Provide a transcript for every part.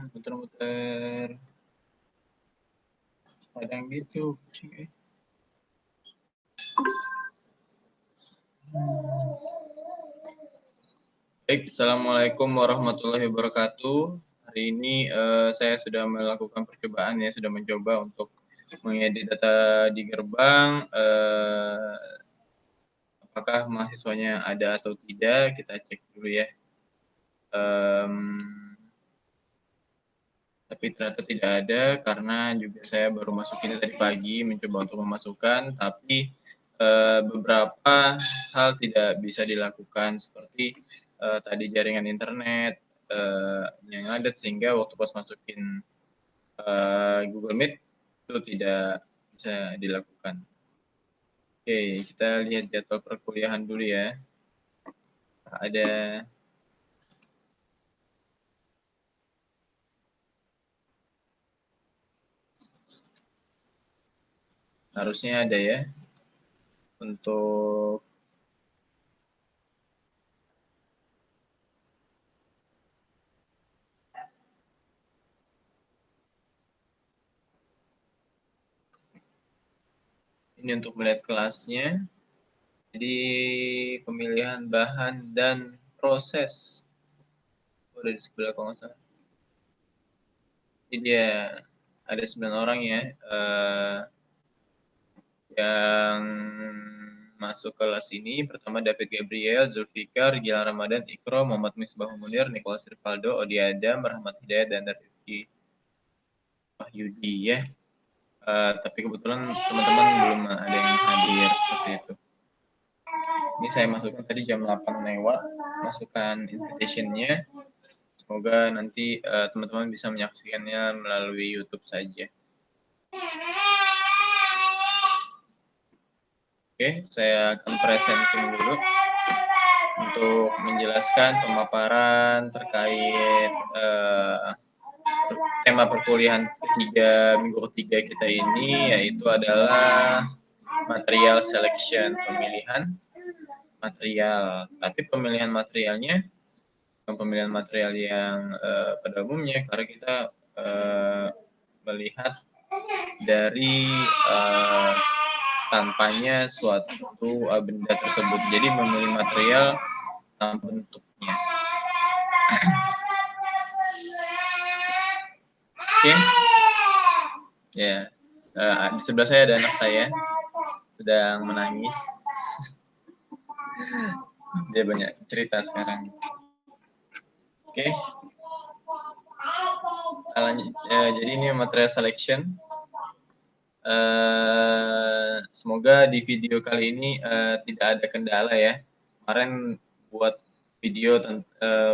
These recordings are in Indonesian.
muter-muter. Kadang gitu. Baik, Assalamualaikum warahmatullahi wabarakatuh. Hari ini saya sudah melakukan percobaan ya, sudah mencoba untuk mengedit data di gerbang. Apakah mahasiswanya ada atau tidak? Kita cek dulu ya. Tapi ternyata tidak ada karena juga saya baru masuk ini tadi pagi mencoba untuk memasukkan, tapi beberapa hal tidak bisa dilakukan seperti tadi jaringan internet yang ada sehingga waktu pas masukin Google Meet itu tidak bisa dilakukan. Oke, kita lihat jadwal perkuliahan dulu ya. Ada harusnya ada ya untuk ini untuk melihat kelasnya. Jadi pemilihan bahan dan proses udah di sebelah kalau nggak salah. Jadi dia ada 9 orang ya yang masuk kelas ini. Pertama David Gabriel, Zulfikar, Gilang Ramadan, Ikro, Muhammad Misbah Munir, Nicholas Rivaldo, Odi Adam, Rahmat Hidayat, dan Rifki Wahyudi ya. Tapi kebetulan teman-teman belum ada yang hadir seperti itu. Ini saya masukkan tadi jam 8 lewat, masukkan invitation-nya. Semoga nanti teman-teman bisa menyaksikannya melalui YouTube saja. Oke, saya akan presenting dulu untuk menjelaskan pemaparan terkait tema perkuliahan minggu ketiga kita ini, yaitu adalah material selection, pemilihan material. Tapi pemilihan materialnya bukan pemilihan material yang pada umumnya, karena kita melihat dari tanpanya suatu benda tersebut. Jadi memilih material tanpa bentuknya. Oke. Ya. Di sebelah saya ada anak saya sedang menangis. Dia banyak cerita sekarang. Oke. Jadi ini material selection. Semoga di video kali ini tidak ada kendala ya. Kemarin buat video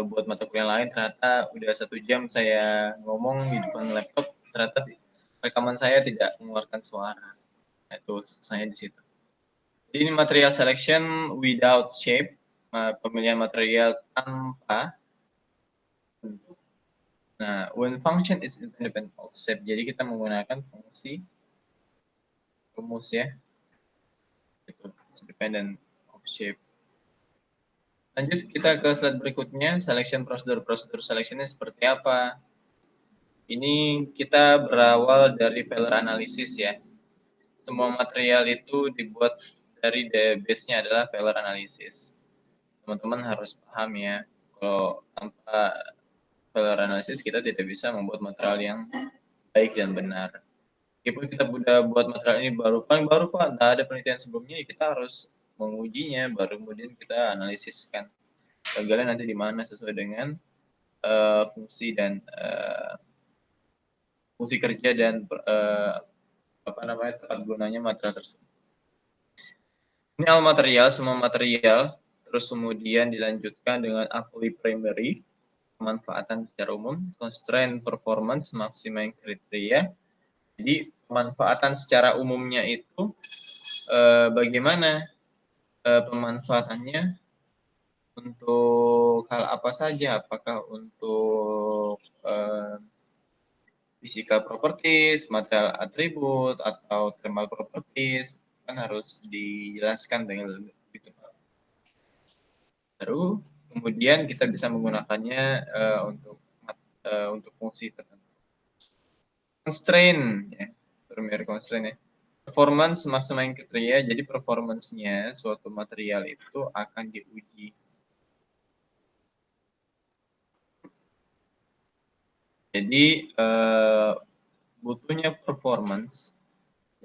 buat mata kuliah lain ternyata udah 1 jam saya ngomong di depan laptop, ternyata rekaman saya tidak mengeluarkan suara. Itu susahnya di situ. Jadi ini material selection without shape, pemilihan material tanpa bentuk. Nah, when function is independent of shape, jadi kita menggunakan fungsi rumus ya, independent of shape. Lanjut kita ke slide berikutnya, selection prosedur selectionnya seperti apa. Ini kita berawal dari failure analysis ya. Semua material itu dibuat dari base-nya adalah failure analysis. Teman-teman harus paham ya, kalau tanpa failure analysis kita tidak bisa membuat material yang baik dan benar. Meskipun kita udah buat material ini paling baru Pak, nggak ada penelitian sebelumnya, kita harus mengujinya, baru kemudian kita analisiskan gagalnya nanti di mana sesuai dengan fungsi dan fungsi kerja dan tepat gunanya material tersebut. Ini all material, semua material, terus kemudian dilanjutkan dengan apply primary, pemanfaatan secara umum, constraint performance, maximum kriteria. Jadi pemanfaatan secara umumnya itu bagaimana pemanfaatannya untuk hal apa saja, apakah untuk physical properties, material atribut, atau thermal properties, kan harus dijelaskan dengan lebih tepat. Baru kemudian kita bisa menggunakannya untuk untuk fungsi tertentu. Constraint, ya, primary constraint ya. Performance maximum kriteria, jadi performance-nya suatu material itu akan diuji. Jadi butuhnya performance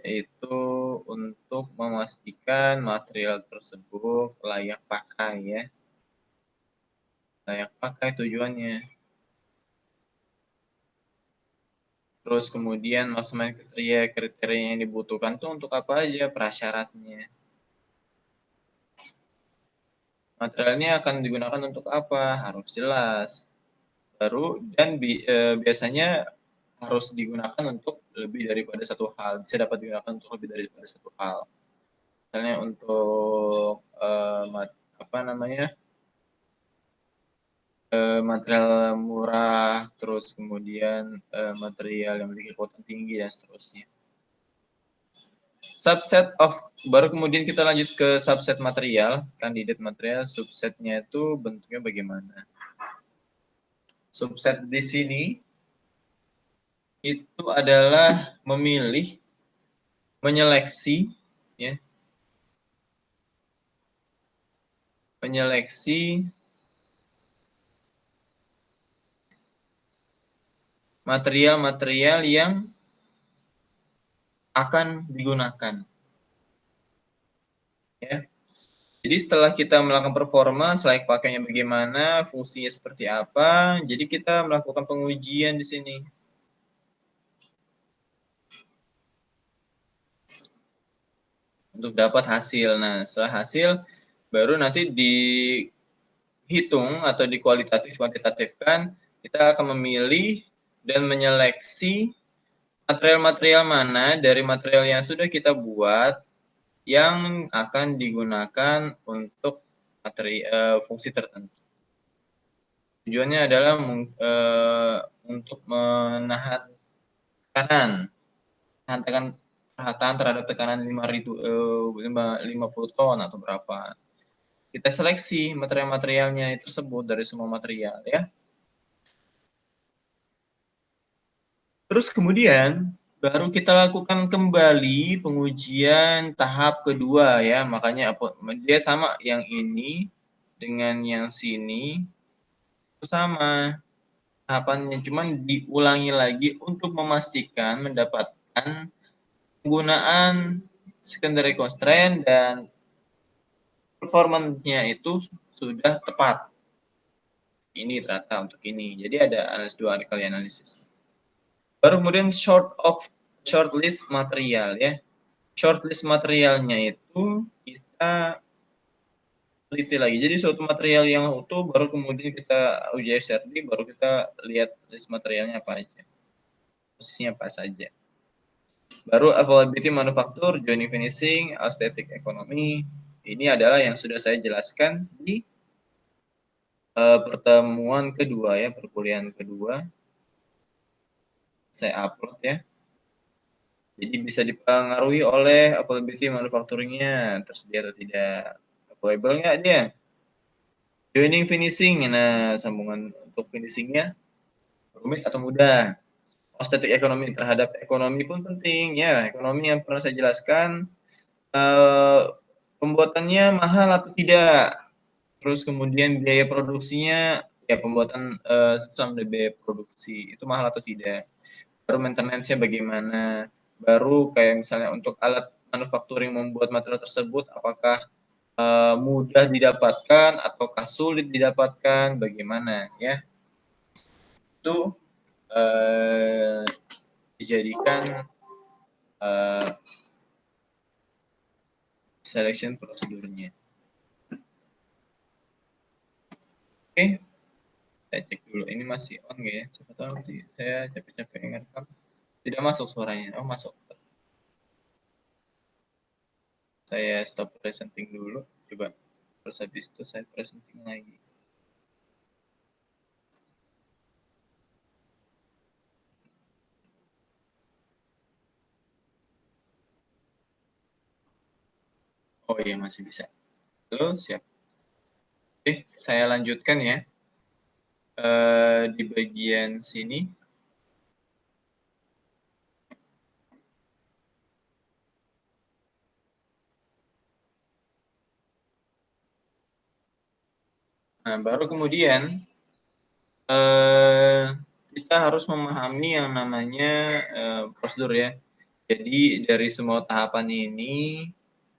yaitu untuk memastikan material tersebut layak pakai ya. Layak pakai tujuannya. Terus kemudian maksimal kriteria yang dibutuhkan tuh untuk apa aja prasyaratnya. Materialnya akan digunakan untuk apa? Harus jelas. Baru dan biasanya harus digunakan untuk lebih daripada satu hal. Bisa dapat digunakan untuk lebih daripada satu hal. Misalnya untuk apa namanya? Material murah, terus kemudian material yang memiliki potensi tinggi dan seterusnya. Subset of, baru kemudian kita lanjut ke subset material, kandidat material, subsetnya itu bentuknya bagaimana. Subset di sini itu adalah memilih, menyeleksi, ya, menyeleksi material-material yang akan digunakan. Ya. Jadi setelah kita melakukan performa, layak pakainya bagaimana, fungsinya seperti apa, jadi kita melakukan pengujian di sini. Untuk dapat hasil. Nah, setelah hasil, baru nanti dihitung atau dikualitatif kuantitatifkan, kita akan memilih dan menyeleksi material-material mana dari material yang sudah kita buat yang akan digunakan untuk fungsi tertentu. Tujuannya adalah untuk menahan tekanan terhadap tekanan 50 ton atau berapa. Kita seleksi material-materialnya tersebut dari semua material ya. Terus kemudian baru kita lakukan kembali pengujian tahap kedua ya. Makanya dia sama yang ini dengan yang sini sama tahapannya, cuman diulangi lagi untuk memastikan mendapatkan penggunaan secondary constraint dan performance-nya itu sudah tepat. Ini ternyata untuk ini. Jadi ada dua kali analisis. Baru kemudian shortlist material ya. Shortlist materialnya itu kita teliti lagi. Jadi suatu material yang utuh baru kemudian kita uji SRD, baru kita lihat list materialnya apa aja. Posisinya apa saja. Baru availability manufaktur, joining finishing, aesthetic ekonomi. Ini adalah yang sudah saya jelaskan di pertemuan kedua ya, perkuliahan kedua. Saya upload ya. Jadi bisa dipengaruhi oleh availability manufacturing-nya, tersedia atau tidak. Available nggak dia? Joining finishing, nah sambungan untuk finishing-nya rumit atau mudah. Aesthetic ekonomi, terhadap ekonomi pun penting ya. Ekonomi yang pernah saya jelaskan, pembuatannya mahal atau tidak. Terus kemudian biaya produksinya, ya pembuatan sampai biaya produksi itu mahal atau tidak. Baru maintenance-nya bagaimana. Baru kayak misalnya untuk alat manufacturing membuat material tersebut, apakah mudah didapatkan ataukah sulit didapatkan, bagaimana ya. Itu dijadikan selection prosedurnya. Oke, saya cek dulu ini masih on nggak ya. Siapa tahu nanti saya capek-capek ngerekam tidak masuk suaranya. Oh masuk. Saya stop presenting dulu, coba terus habis itu saya presenting lagi. Oh iya masih bisa. Halo, siap. Oke, saya lanjutkan ya. di bagian sini. Nah, baru kemudian kita harus memahami yang namanya prosedur ya. Jadi dari semua tahapan ini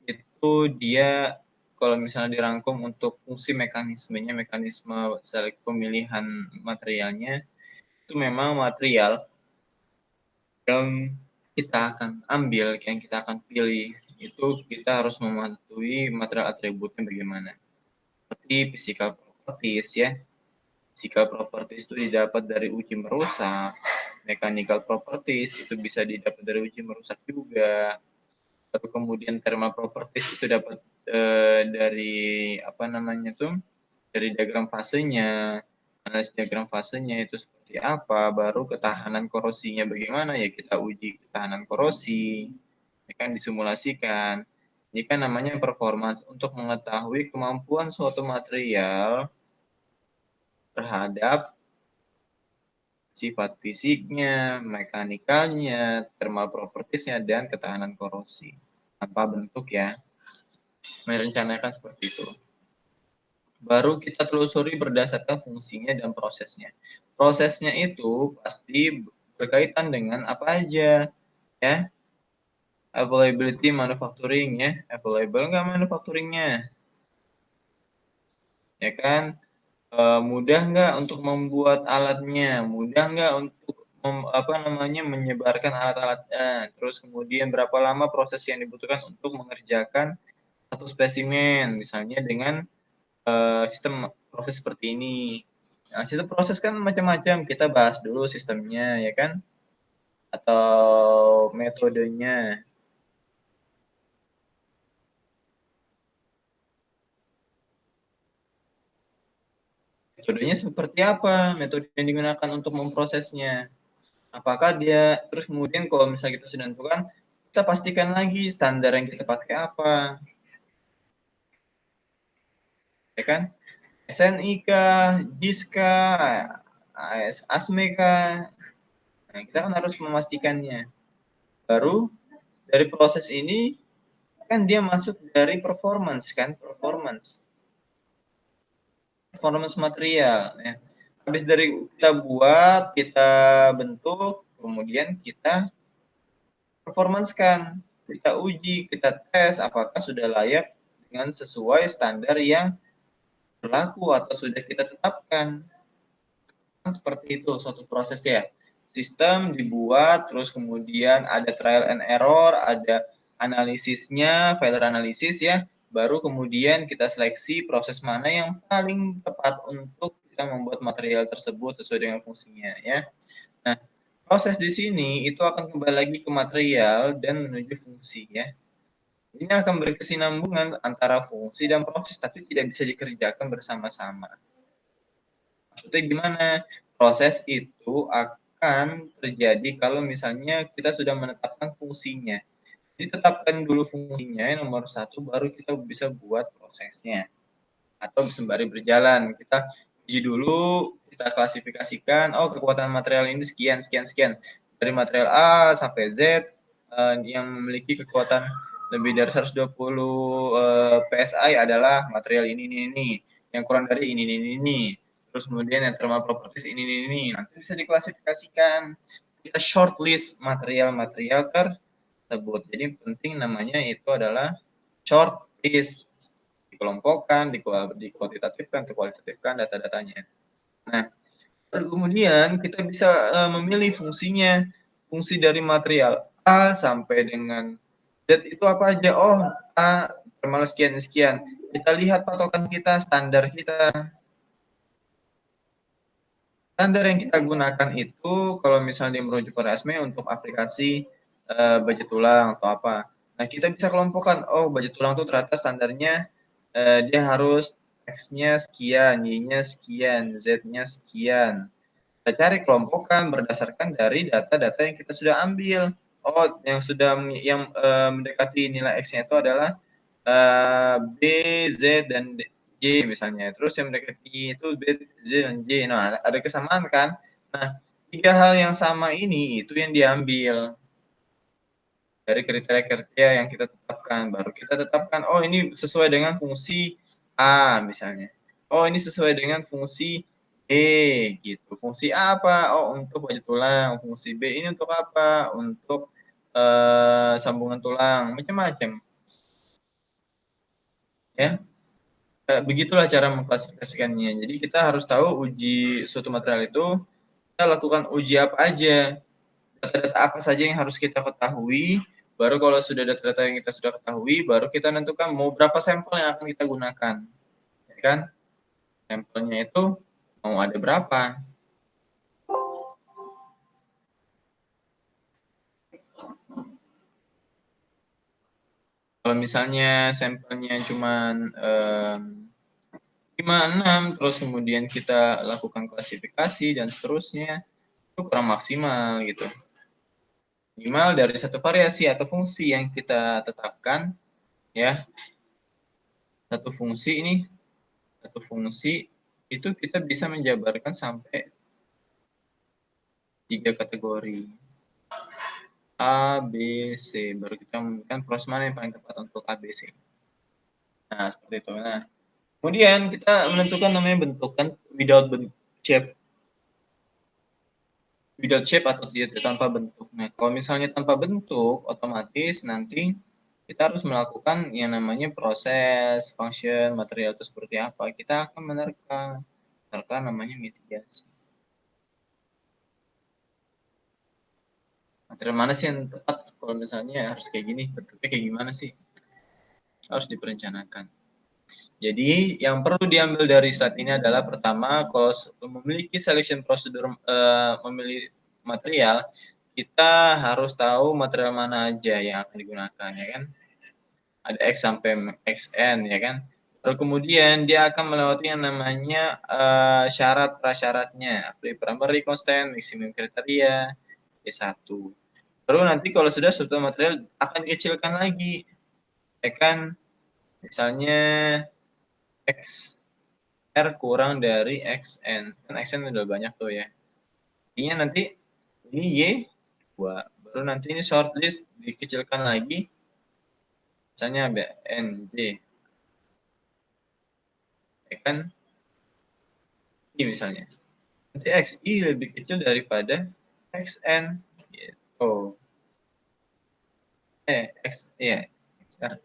itu dia kalau misalnya dirangkum untuk fungsi mekanismenya, mekanisme pemilihan materialnya itu memang material yang kita akan ambil, yang kita akan pilih itu kita harus mematuhi material atributnya bagaimana. Seperti physical properties ya. Physical properties itu didapat dari uji merusak, mechanical properties itu bisa didapat dari uji merusak juga. Lalu kemudian thermal properties itu dapat dari apa namanya tuh? Dari diagram fasenya. Analisis diagram fasenya itu seperti apa, baru ketahanan korosinya bagaimana ya kita uji ketahanan korosi, ya kan disimulasikan. Ini kan namanya performance untuk mengetahui kemampuan suatu material terhadap sifat fisiknya, mekanikalnya, thermal propertiesnya, dan ketahanan korosi. Tanpa bentuk ya, merencanakan seperti itu. Baru kita telusuri berdasarkan fungsinya dan prosesnya. Prosesnya itu pasti berkaitan dengan apa aja, ya. Availability manufacturing ya, available nggak manufacturingnya, ya kan? Mudah nggak untuk membuat alatnya, mudah nggak untuk apa namanya menyebarkan alat-alatnya, terus kemudian berapa lama proses yang dibutuhkan untuk mengerjakan satu spesimen, misalnya dengan sistem proses seperti ini. Nah, sistem proses kan macam-macam, kita bahas dulu sistemnya, ya kan? Atau metodenya. Metodenya seperti apa? Metode yang digunakan untuk memprosesnya. Apakah dia, terus kemudian kalau misalnya kita sudah tentukan, kita pastikan lagi standar yang kita pakai apa, ya kan? SNI kah, JIS kah, ASME kah? Nah, kita kan harus memastikannya. Baru dari proses ini kan dia masuk dari performance kan, performance material. Ya. Habis dari kita buat, kita bentuk, kemudian kita performance kan, kita uji, kita tes apakah sudah layak dengan sesuai standar yang berlaku atau sudah kita tetapkan. Seperti itu suatu proses ya. Sistem dibuat, terus kemudian ada trial and error, ada analisisnya, failure analisis ya, baru kemudian kita seleksi proses mana yang paling tepat untuk kita membuat material tersebut sesuai dengan fungsinya ya. Nah, proses di sini itu akan kembali lagi ke material dan menuju fungsi ya. Ini akan berkesinambungan antara fungsi dan proses, tapi tidak bisa dikerjakan bersama-sama. Maksudnya gimana? Proses itu akan terjadi kalau misalnya kita sudah menetapkan fungsinya. Jadi tetapkan dulu fungsinya yang nomor satu, baru kita bisa buat prosesnya. Atau sembari berjalan, kita uji dulu, kita klasifikasikan, oh kekuatan material ini sekian, sekian, sekian. Dari material A sampai Z, yang memiliki kekuatan lebih dari 120 PSI adalah material ini. Yang kurang dari ini. Terus kemudian yang thermal properties ini. Nanti bisa diklasifikasikan. Kita shortlist material-material tersebut. Jadi penting namanya itu adalah shortlist. Dikelompokkan, dikuantitatifkan, dikualitatifkan data-datanya. Nah, kemudian kita bisa memilih fungsinya. Fungsi dari material A sampai dengan Z itu apa aja? Oh, A thermal sekian. Kita lihat patokan kita, standar kita. Standar yang kita gunakan itu kalau misalnya merujuk pada ASME untuk aplikasi baja tulang atau apa. Nah, kita bisa kelompokkan, oh baja tulang itu ternyata standarnya dia harus X-nya sekian, Y-nya sekian, Z-nya sekian. Kita cari kelompokan berdasarkan dari data-data yang kita sudah ambil. Oh, yang mendekati nilai X-nya itu adalah B, Z, dan D. J misalnya, terus yang mendekati itu B, Z, dan J. Nah, ada kesamaan kan? Nah, 3 hal yang sama ini itu yang diambil dari kriteria-kriteria yang kita tetapkan. Baru kita tetapkan, oh ini sesuai dengan fungsi A misalnya. Oh ini sesuai dengan fungsi E gitu. Fungsi A apa? Oh untuk wajah tulang. Fungsi B ini untuk apa? Untuk sambungan tulang, macam-macam. Ya. Begitulah cara mengklasifikasikannya. Jadi kita harus tahu uji suatu material itu, kita lakukan uji apa aja, data-data apa saja yang harus kita ketahui, baru kalau sudah data-data yang kita sudah ketahui, baru kita tentukan mau berapa sampel yang akan kita gunakan. Ya kan? Sampelnya itu mau ada berapa. Kalau misalnya sampelnya cuma 5, 6, terus kemudian kita lakukan klasifikasi dan seterusnya, itu kurang maksimal gitu. Minimal dari satu variasi atau fungsi yang kita tetapkan, ya, satu fungsi itu kita bisa menjabarkan sampai 3 kategori. A, B, C. Baru kita menemukan proses mana yang paling tepat untuk A, B, C. Nah, seperti itu. Nah, kemudian kita menentukan namanya bentuk kan, without shape. Without shape atau tidak tanpa bentuk. Nah, kalau misalnya tanpa bentuk, otomatis nanti kita harus melakukan yang namanya proses, function, material itu seperti apa. Kita akan menerka namanya mitigasi. Material mana sih yang tepat kalau misalnya harus kayak gini, bentuknya kayak gimana sih? Harus diperencanakan. Jadi yang perlu diambil dari slide ini adalah pertama, kalau memiliki selection procedure, memilih material, kita harus tahu material mana aja yang akan digunakan, ya kan? Ada X sampai XN, ya kan? Lalu kemudian dia akan melewati yang namanya syarat prasyaratnya, primary constant, maximum kriteria, E1. Lalu nanti kalau sudah suatu material akan dikecilkan lagi, ya kan? Misalnya X R kurang dari XN. Kan XN udah banyak tuh ya. Intinya nanti ini Y 2. Baru nanti ini shortlist dikecilkan lagi. Misalnya N, J. Ya kan? I misalnya. Nanti XI lebih kecil daripada XN. Gitu. X, ya. XR.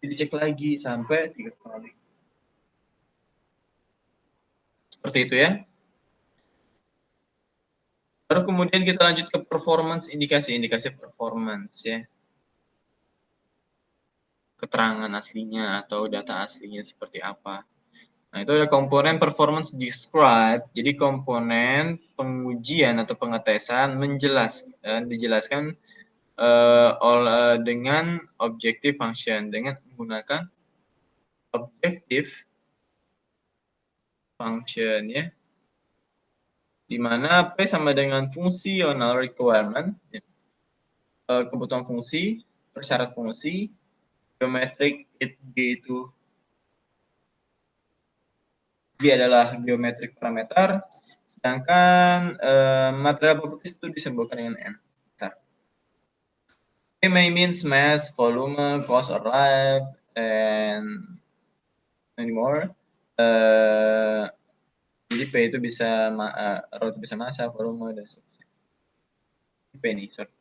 Dicek lagi sampai 3 kali. Seperti itu ya. Baru kemudian kita lanjut ke performance, indikasi performance ya. Keterangan aslinya atau data aslinya seperti apa. Nah, itu ada komponen performance describe. Jadi komponen pengujian atau pengetesan dijelaskan dengan objective function, dengan menggunakan objective function ya. Di mana P sama dengan fungsional requirement, kebutuhan fungsi, persyarat fungsi, geometrik G itu G adalah geometrik parameter, sedangkan material properties itu disimbolkan dengan N. P may means mass, volume, cost or life, and many more. Jadi P itu bisa rho itu bisa massa, volume dan seterusnya. P ini, sorry.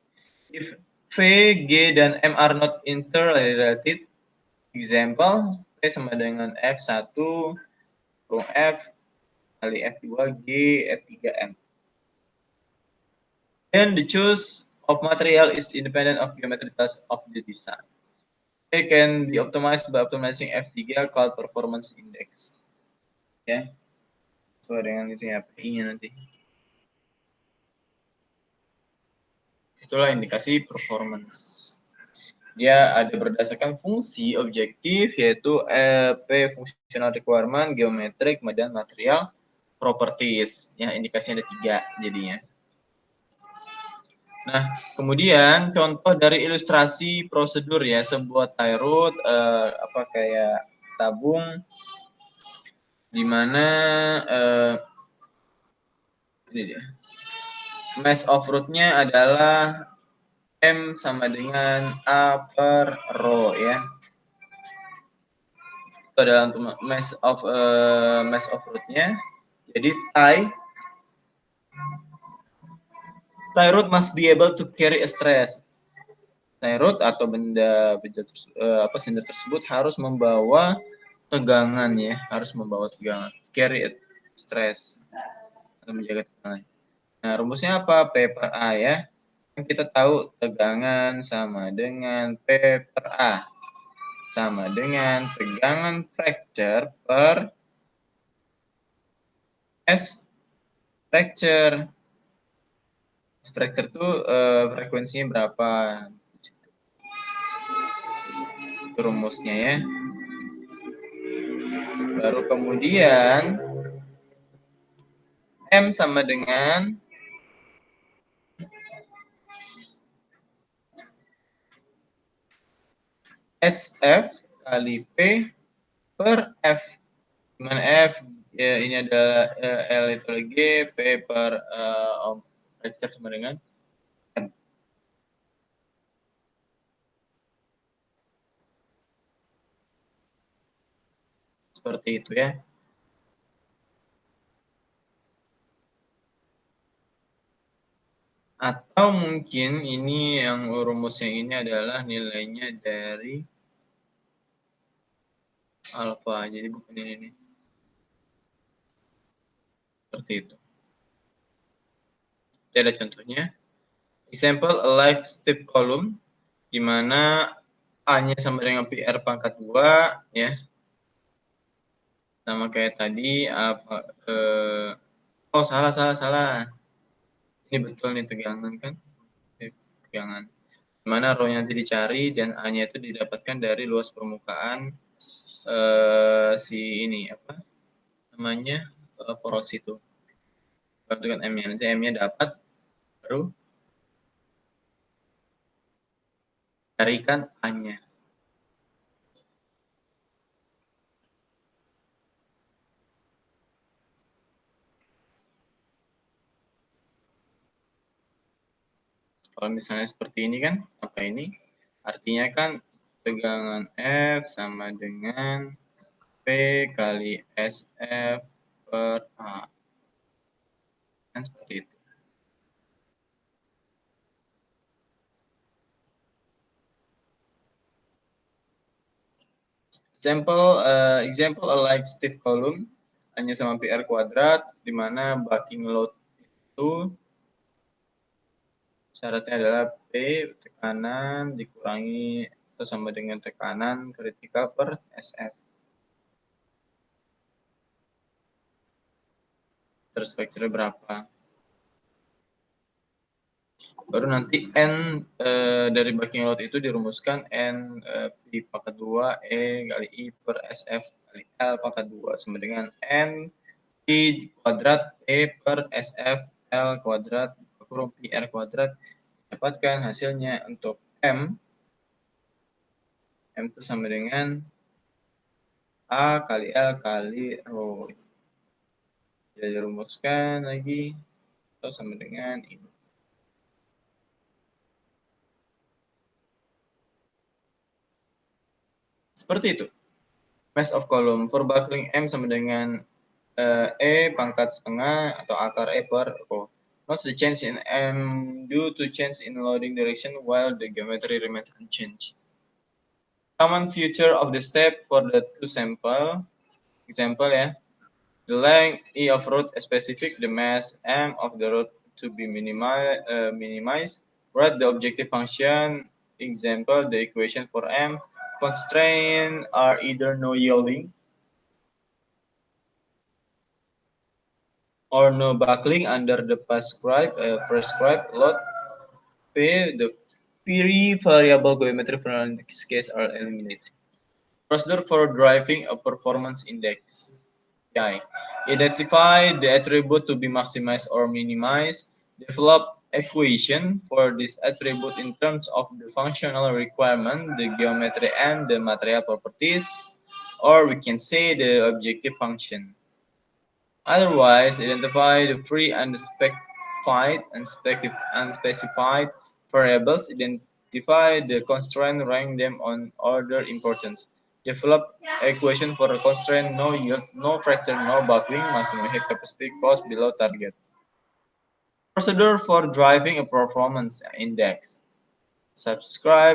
If V, G, dan M are not interrelated, example, P sama dengan F1, kurung F, kali F2, G, F3, M. Then the choice of material is independent of geometric task of the design. It can be optimized by optimizing F3 called performance index. Ya, sesuai dengan itu ya, PI-nya nanti. Itulah indikasi performance. Dia ada berdasarkan fungsi objektif, yaitu P functional requirement, geometrik, dan material properties. Ya, indikasinya ada 3 jadinya. Nah, kemudian contoh dari ilustrasi prosedur ya, sebuah tie rod kayak tabung di mana ini dia. Mass of root-nya adalah M sama dengan A per rho ya. Itu adalah untuk mass of root-nya. Jadi tie rod must be able to carry a stress. Tie rod atau sender tersebut harus membawa tegangan ya, harus membawa tegangan. Carry a stress atau menjaga tegangan. Nah, rumusnya apa? P per A ya. Kita tahu tegangan sama dengan P per A sama dengan tegangan fracture per S fracture. Fracture itu frekuensinya berapa? Itu rumusnya ya. Baru kemudian M sama dengan SF kali P per F. Dimana F ya, ini adalah L itu G, P per fracture sama dengan M. Seperti itu ya. Atau mungkin ini yang rumusnya ini adalah nilainya dari alfa, jadi bukan ini nih. Seperti itu. Jadi ada contohnya. Example, a live step column, di mana A-nya sama dengan PR pangkat 2, ya. Sama kayak tadi, oh salah. Ini betul nih tegangan kan? Tegangan. Dimana rho-nya nanti dicari dan A-nya itu didapatkan dari luas permukaan si ini apa namanya poros itu. Tentukan M-nya, nanti M-nya dapat, baru carikan A-nya. Kalau misalnya seperti ini kan, apa ini? Artinya kan tegangan F sama dengan P kali SF per A. Kan seperti itu. Example a light stiff column hanya sama PR kuadrat, di mana backing load itu syaratnya adalah P tekanan dikurangi atau sama dengan tekanan kritikal per SF. Terus faktornya berapa? Baru nanti N dari backing load itu dirumuskan N P pangkat 2 E kali I per SF kali L pangkat 2 sama dengan N P kuadrat E per SF L kuadrat kurung PR kuadrat. Dapatkan hasilnya untuk M itu sama dengan A kali L kali rho. Jadi dirumuskan lagi itu sama dengan ini. Seperti itu. Mass of column for buckling M sama dengan E pangkat setengah atau akar E per rho. Note the change in M due to change in loading direction while the geometry remains unchanged. Common feature of the step for the two sample. Example ya. The length E of root is specific, the mass M of the root to be minimized. Write the objective function. Example, the equation for M. Constraints are either no yielding or no buckling under the prescribed load. P, the free variable geometry from this case are eliminated. Procedure for driving a performance index. I. Identify the attribute to be maximized or minimized. Develop equation for this attribute in terms of the functional requirement, the geometry, and the material properties, or we can say the objective function. Otherwise, identify the free unspecified variables, identify the constraint, rank them on order importance. Develop equation for a constraint, no yield, no fracture, no buckling, maximum heat capacity, cost below target. Procedure for driving a performance index. Substitute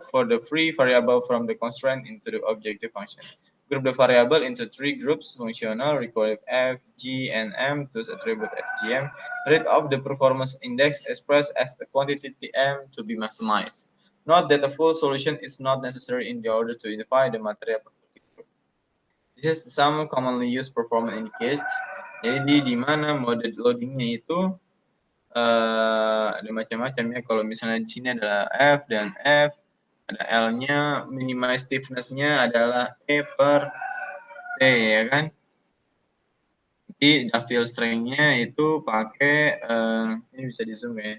for the free variable from the constraint into the objective function. Group the variable into three groups: functional, recursive f, g, and m, thus attribute f, g, m. Rate of the performance index expressed as the quantity tm to be maximized. Note that a full solution is not necessary in order to identify the material property group. This is some commonly used performance indicators. Jadi di mana mode loadingnya itu ada macam-macam ya. Kalau misalnya di sini adalah F dan F, ada L-nya, minimize stiffness-nya adalah E per T, ya kan? Jadi ductile strength-nya itu pakai, ini bisa di zoom ya.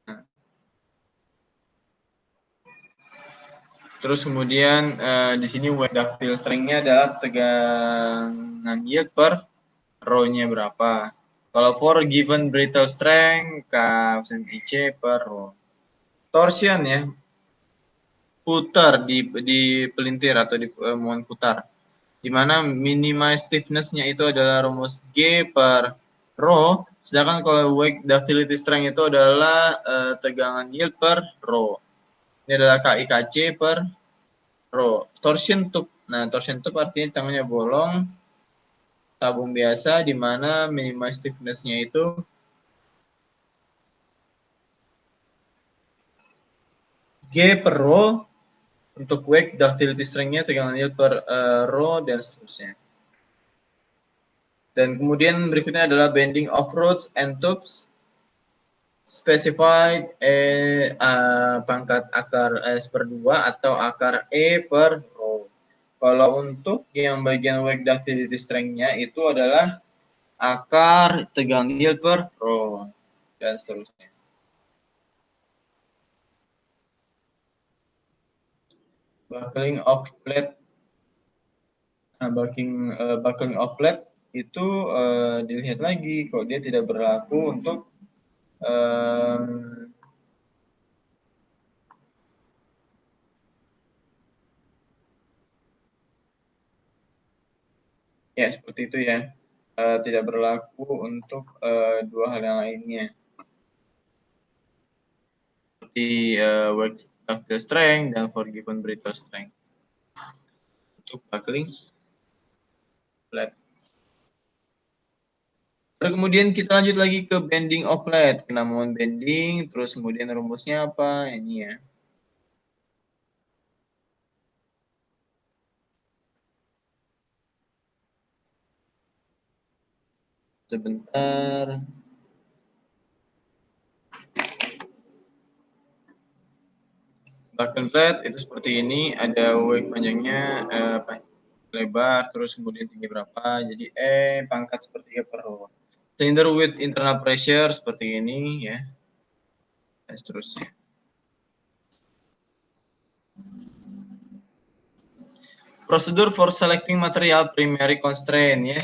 Nah. Terus kemudian di sini ductile strength-nya adalah tegangan yield per rho-nya berapa. Kalau for given brittle strength, K IC per rho. Torsion ya, putar di pelintir atau di mohon putar, di mana minimize stiffness-nya itu adalah rumus G per rho, sedangkan kalau wake ductility strength itu adalah tegangan yield per rho. Ini adalah KIKC per rho. Torsion tube, nah torsion tube artinya tangannya bolong, tabung biasa, di mana minimize stiffness-nya itu G per rho. Untuk wake ductility strength-nya tegangan yield per rho dan seterusnya. Dan kemudian berikutnya adalah bending of rods and tubes. Specified pangkat akar S per 2 atau akar E per rho. Kalau untuk yang bagian wake ductility strength-nya itu adalah akar tegangan yield per rho dan seterusnya. Buckling of plate. Nah, buckling of plate itu dilihat lagi kalau dia tidak berlaku untuk ya seperti itu ya, tidak berlaku untuk dua hal yang lainnya seperti wake ductile strength dan forgiven brittle strength. Untuk buckling plate. Lalu kemudian kita lanjut lagi ke bending of plate. Kenamuan bending, terus kemudian rumusnya apa? Ini ya. Sebentar. Buckling plate itu seperti ini, ada wake panjangnya lebar, terus kemudian tinggi berapa. Jadi pangkat sepertiga per rho. Cylinder with internal pressure seperti ini ya. Dan seterusnya. Prosedur for selecting material primary constraint ya.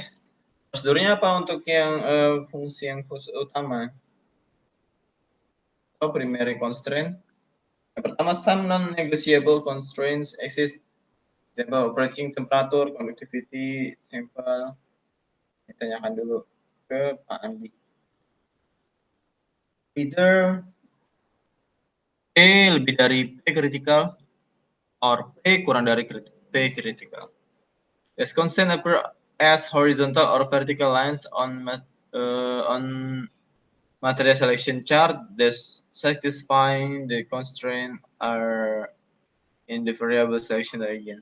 Prosedurnya apa untuk yang fungsi utama? Oh, primary constraint. Yang pertama, some non-negotiable constraints exist. Example, operating temperature, conductivity, sample. Ditanyakan dulu ke Pak Andi. Either P lebih dari P critical or P kurang dari P critical. As constant appear as horizontal or vertical lines on material selection chart, thus satisfying the constraint are in the variable selection region.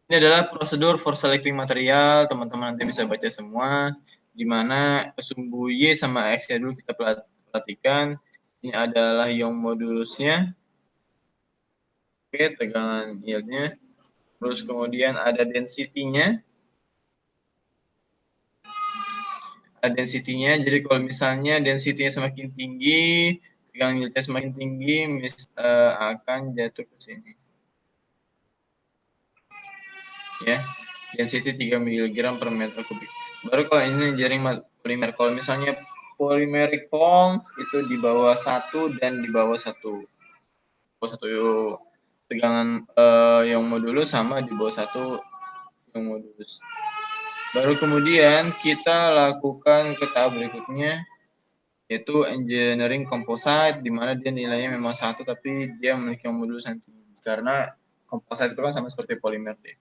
Ini adalah prosedur for selecting material, teman-teman nanti bisa baca semua, di mana sumbu Y sama X-nya dulu kita perhatikan. Ini adalah Young modulusnya. Oke, tegangan yieldnya. Terus kemudian ada density-nya. Jadi kalau misalnya density-nya semakin tinggi, tegangan yieldnya semakin tinggi, akan jatuh ke sini. Ya, density 3 mg per meter kubik. Baru kalau ini jaring polimer, kalau misalnya polymeric bonds itu di bawah 1 dan di bawah 1 tegangan yang modulus sama di bawah 1 yang modulus. Baru kemudian kita lakukan ke tahap berikutnya, yaitu engineering composite, di mana dia nilainya memang 1 tapi dia memiliki modulus yang tinggi, karena composite itu kan sama seperti polimer deh.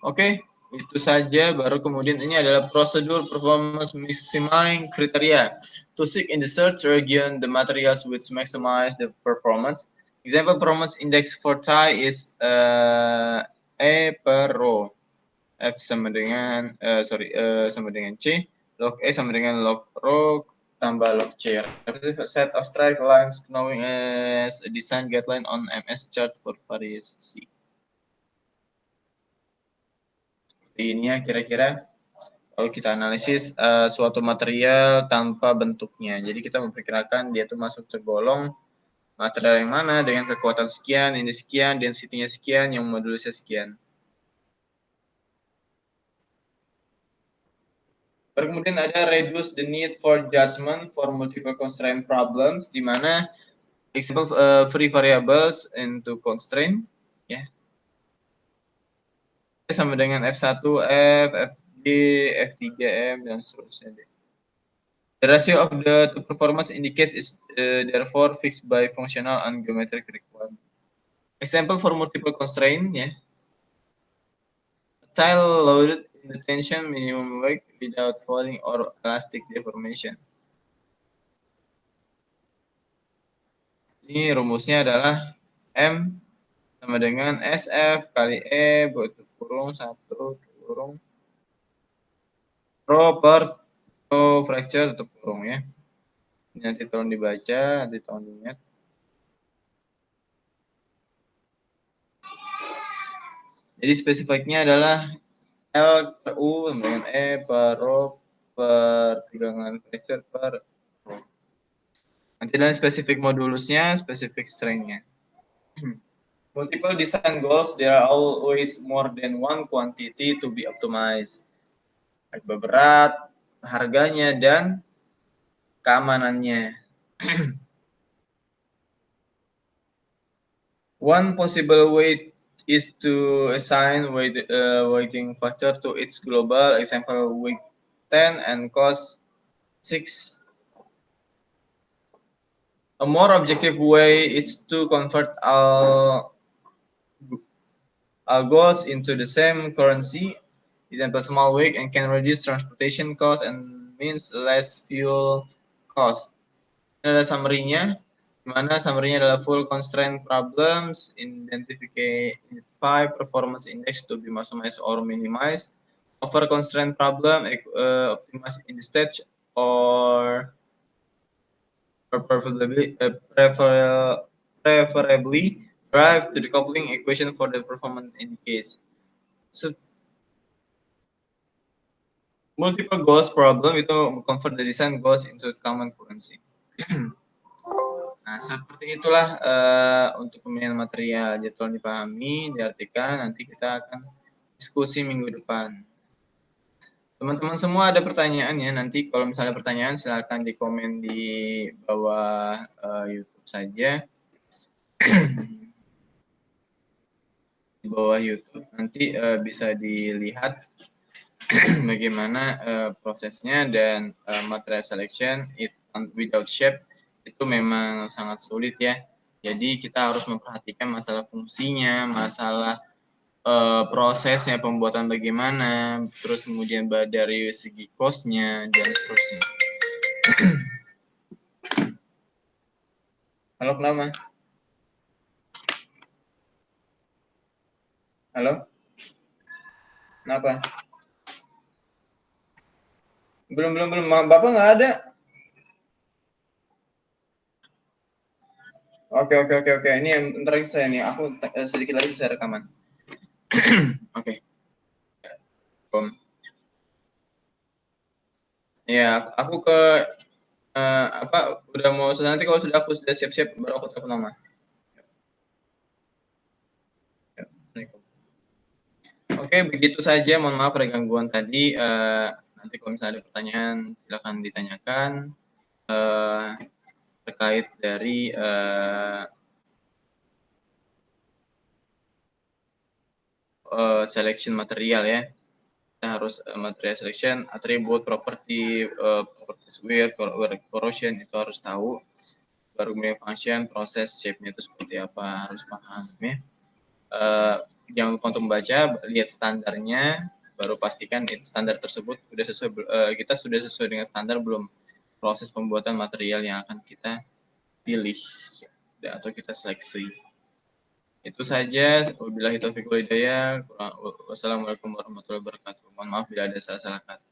Oke, itu saja. Baru kemudian ini adalah prosedur performance maximizing criteria. To seek in the search region the materials which maximize the performance. Example performance index for tie is E per rho. F sama dengan sama dengan C, log E sama dengan log rho tambah log C. Set of straight lines knowing as a design guideline on MS chart for various C. Ini ya kira-kira kalau kita analisis suatu material tanpa bentuknya. Jadi kita memperkirakan dia tuh masuk tergolong material yang mana dengan kekuatan sekian, ini sekian, density-nya sekian, yang modulusnya sekian. Kemudian ada reduce the need for judgment for multiple constraint problems, di mana example free variables into constraint, ya. Sama dengan F1F, FD, F3M, dan seterusnya. The ratio of the two performance indicates is therefore fixed by functional and geometric requirement. Example for multiple constraint, ya. Child loaded in the tension minimum weight without falling or elastic deformation. Ini rumusnya adalah M sama dengan SF kali E kurung 1 kurung Rho per fracture tutup kurung, ya. Nanti tolong dibaca, nanti tolong diingat. Jadi spesifiknya adalah L per U sama dengan E per Rho per tegangan fracture per Rho. Nanti dalam spesifik modulusnya, spesifik strength-nya. Multiple design goals, there are always more than one quantity to be optimized. Berat, harganya, dan keamanannya. One possible way is to assign weighting factor to its global, example weight 10 and cost 6. A more objective way is to convert all goals into the same currency, example small weight, and can reduce transportation cost and means less fuel cost. Ini adalah summary-nya, dimana summary-nya adalah full constraint problems, identify performance index to be maximized or minimized, over constraint problem, optimize in the stage, or preferably derive the decoupling equation for the performance indicates. So, multiple goals problem itu convert the design goals into common currency. Nah, seperti itulah untuk pemilihan material. Jadwal dipahami, diartikan, nanti kita akan diskusi minggu depan. Teman-teman semua ada pertanyaan ya, nanti kalau misalnya pertanyaan silakan di komen di bawah YouTube saja. Di bawah YouTube nanti bisa dilihat bagaimana prosesnya, dan material selection without shape itu memang sangat sulit ya. Jadi kita harus memperhatikan masalah fungsinya, masalah prosesnya pembuatan bagaimana, terus kemudian dari segi cost-nya dan seterusnya. Halo, kenapa? Halo? Kenapa? Belum. Bapak nggak ada. Oke. Ini yang bentar lagi saya nih. Aku sedikit lagi saya rekaman. Oke. Om. Ya, aku ke udah mau selesai, nanti kalau sudah aku sudah siap-siap baru aku telepon nama. Ya, oke, begitu saja. Mohon maaf ada gangguan tadi. Nanti kalau misalnya ada pertanyaan silakan ditanyakan terkait dari selection material ya. Kita harus material selection, attribute, property, properties wear, corrosion itu harus tahu. Baru kemudian function, proses, shape-nya itu seperti apa harus paham ya. Jangan lupa untuk membaca, lihat standarnya, baru pastikan itu standar tersebut sudah sesuai, kita sudah sesuai dengan standar belum proses pembuatan material yang akan kita pilih atau kita seleksi. Itu saja. Wabillahi taufiq wal hidayah. Wassalamualaikum warahmatullahi wabarakatuh. Mohon maaf bila ada salah-salah kata.